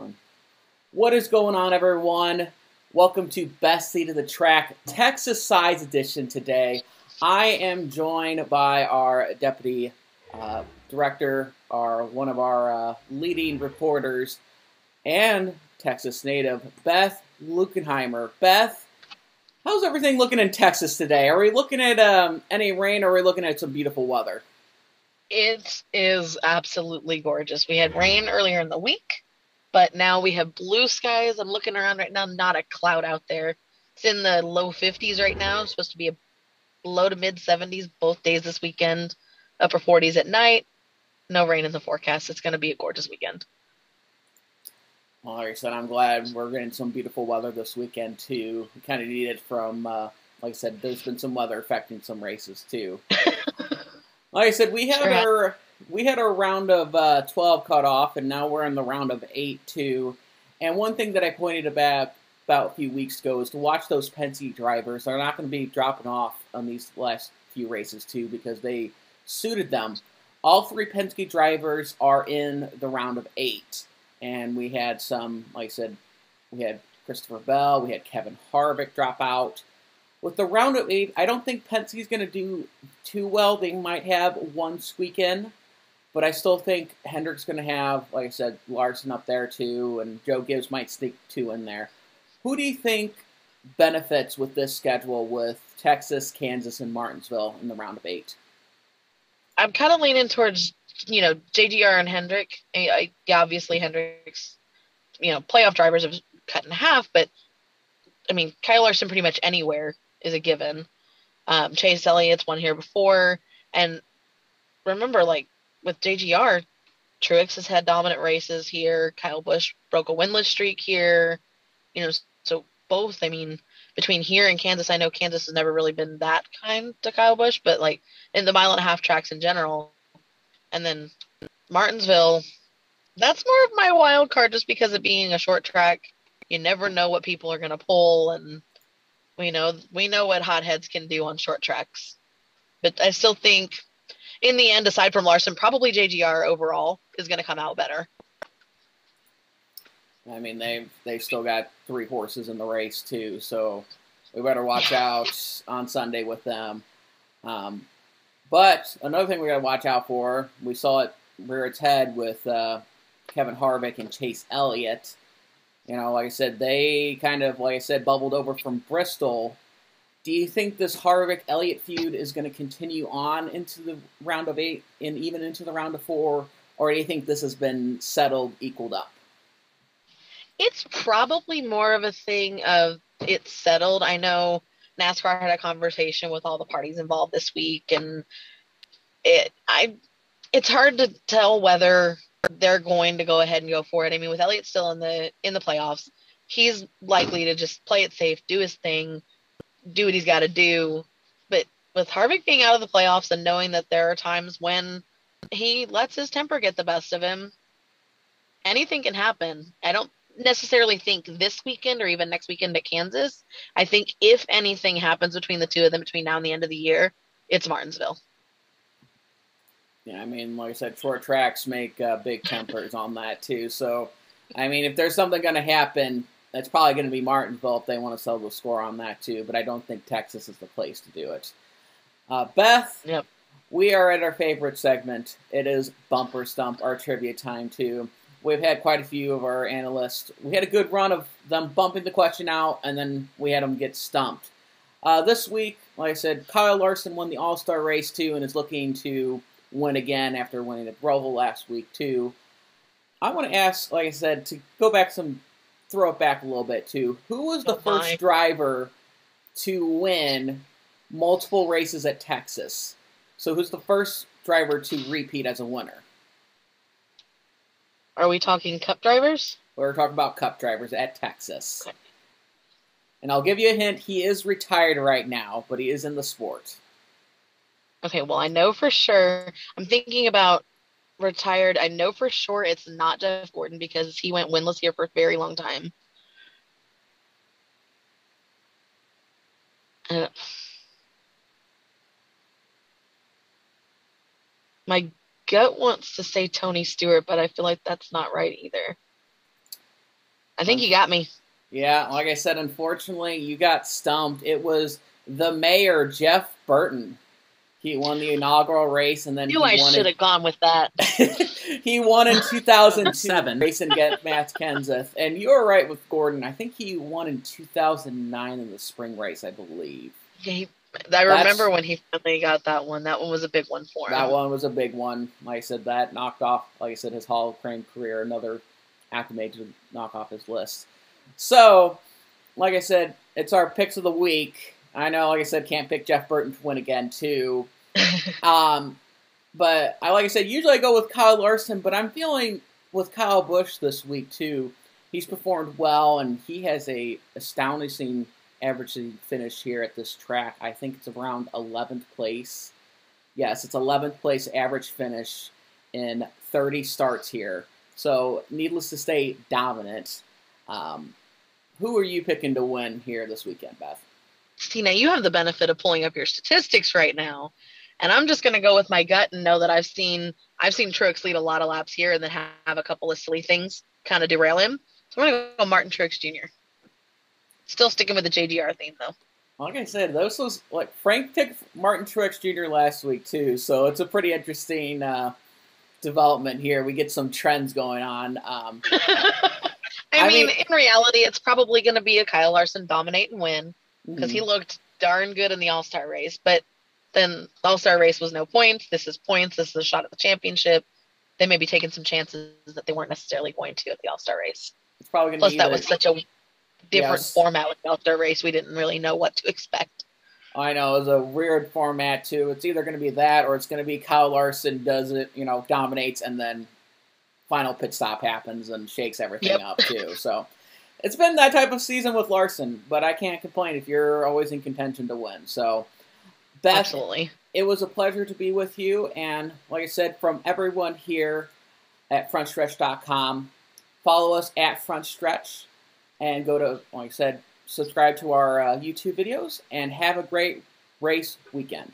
on. What is going on, everyone? Welcome to Best Seat of the Track, Texas Sides Edition today. I am joined by our deputy director, one of our leading reporters, and Texas native, Beth Lunkenheimer. Beth, how's everything looking in Texas today? Are we looking at any rain, or are we looking at some beautiful weather? It is absolutely gorgeous. We had rain earlier in the week, but now we have blue skies. I'm looking around right now, not a cloud out there. It's in the low 50s right now. It's supposed to be a low to mid 70s both days this weekend, upper 40s at night. No rain in the forecast. It's going to be a gorgeous weekend. Well, like I said, I'm glad we're getting some beautiful weather this weekend, too. We kind of need it from, like I said, there's been some weather affecting some races, too. Like I said, we had our round of 12 cut off, and now we're in the round of 8 too. And one thing that I pointed about a few weeks ago is to watch those Penske drivers. They're not going to be dropping off on these last few races too because they suited them. All three Penske drivers are in the round of 8, and we had some, like I said, we had Christopher Bell, we had Kevin Harvick drop out. With the round of 8, I don't think Penske's going to do too well. They might have one squeak in, but I still think Hendrick's going to have, like I said, Larson up there too, and Joe Gibbs might sneak 2 in there. Who do you think benefits with this schedule with Texas, Kansas, and Martinsville in the round of 8? I'm kind of leaning towards, JGR and Hendrick. Obviously Hendrick's, playoff drivers have cut in half, but Kyle Larson pretty much anywhere is a given. Chase Elliott's won here before, and remember, with JGR, Truex has had dominant races here. Kyle Busch broke a winless streak here. So both. Between here and Kansas, I know Kansas has never really been that kind to Kyle Busch, but in the 1.5-mile tracks in general, and then Martinsville, that's more of my wild card just because of being a short track. You never know what people are going to pull, and we know what hotheads can do on short tracks. But I still think, in the end, aside from Larson, probably JGR overall is going to come out better. They've still got 3 horses in the race too, so we better watch out on Sunday with them. But another thing we got to watch out for, we saw it rear its head with Kevin Harvick and Chase Elliott. Like I said, they kind of, bubbled over from Bristol. Do you think this Harvick-Elliott feud is going to continue on into the round of 8 and even into the round of 4? Or do you think this has been settled, equaled up? It's probably more of a thing of it's settled. I know NASCAR had a conversation with all the parties involved this week, and it's hard to tell whether they're going to go ahead and go for it. With Elliott still in the playoffs, he's likely to just play it safe, do his thing, do what he's got to do. But with Harvick being out of the playoffs and knowing that there are times when he lets his temper get the best of him, anything can happen. I don't necessarily think this weekend or even next weekend at Kansas. I think if anything happens between the two of them between now and the end of the year, it's Martinsville. Yeah, like I said, short tracks make big tempers on that too. So, if there's something going to happen, that's probably going to be Martinsville if they want to settle the score on that too. But I don't think Texas is the place to do it. Beth, yep. We are at our favorite segment. It is Bumper Stump, our trivia time too. We've had quite a few of our analysts. We had a good run of them bumping the question out, and then we had them get stumped. This week, like I said, Kyle Larson won the All-Star race too and is looking to win again after winning the Roval last week too. I want to ask, like I said, to go back throw it back a little bit too. Who was the first driver to win multiple races at Texas? So who's the first driver to repeat as a winner? Are we talking Cup drivers? We're talking about Cup drivers at Texas. Okay. And I'll give you a hint. He is retired right now, but he is in the sport. Okay, well, I know for sure. I'm thinking about retired. I know for sure it's not Jeff Gordon because he went winless here for a very long time. My gut wants to say Tony Stewart, but I feel like that's not right either. I think you got me. Yeah, like I said, unfortunately, you got stumped. It was the mayor, Jeff Burton. He won the inaugural race, and then I should have gone with that. He won in 2007, racing against Matt Kenseth. And you were right with Gordon. I think he won in 2009 in the spring race, I believe. Yeah, I remember when he finally got that one. That one was a big one for him. That one was a big one. Like I said, that knocked off, like I said, his Hall of Fame career, another acclimate to knock off his list. So, like I said, it's our picks of the week. I know, like I said, can't pick Jeff Burton to win again, too. But like I said, usually I go with Kyle Larson, but I'm feeling with Kyle Busch this week, too. He's performed well, and he has a astounding average finish here at this track. I think it's around 11th place. Yes, it's 11th place average finish in 30 starts here. So, needless to say, dominant. Who are you picking to win here this weekend, Beth? See, now you have the benefit of pulling up your statistics right now, and I'm just going to go with my gut and know that I've seen Truex lead a lot of laps here and then have a couple of silly things kind of derail him. So I'm going to go Martin Truex Jr. Still sticking with the JGR theme, though. Like I said, this was like Frank picked Martin Truex Jr. last week too, so it's a pretty interesting development here. We get some trends going on. I mean, in reality, it's probably going to be a Kyle Larson dominate and win because he looked darn good in the All-Star race. But then the All-Star race was no points. This is points. This is a shot at the championship. They may be taking some chances that they weren't necessarily going to at the All-Star race. It's probably going to Plus, that was such a different format with the All-Star race. We didn't really know what to expect. I know. It was a weird format, too. It's either going to be that or it's going to be Kyle Larson does it, dominates, and then final pit stop happens and shakes everything up, too. So it's been that type of season with Larson, but I can't complain if you're always in contention to win. So, Beth, absolutely. It was a pleasure to be with you. And like I said, from everyone here at frontstretch.com, follow us at frontstretch and go to, like I said, subscribe to our YouTube videos and have a great race weekend.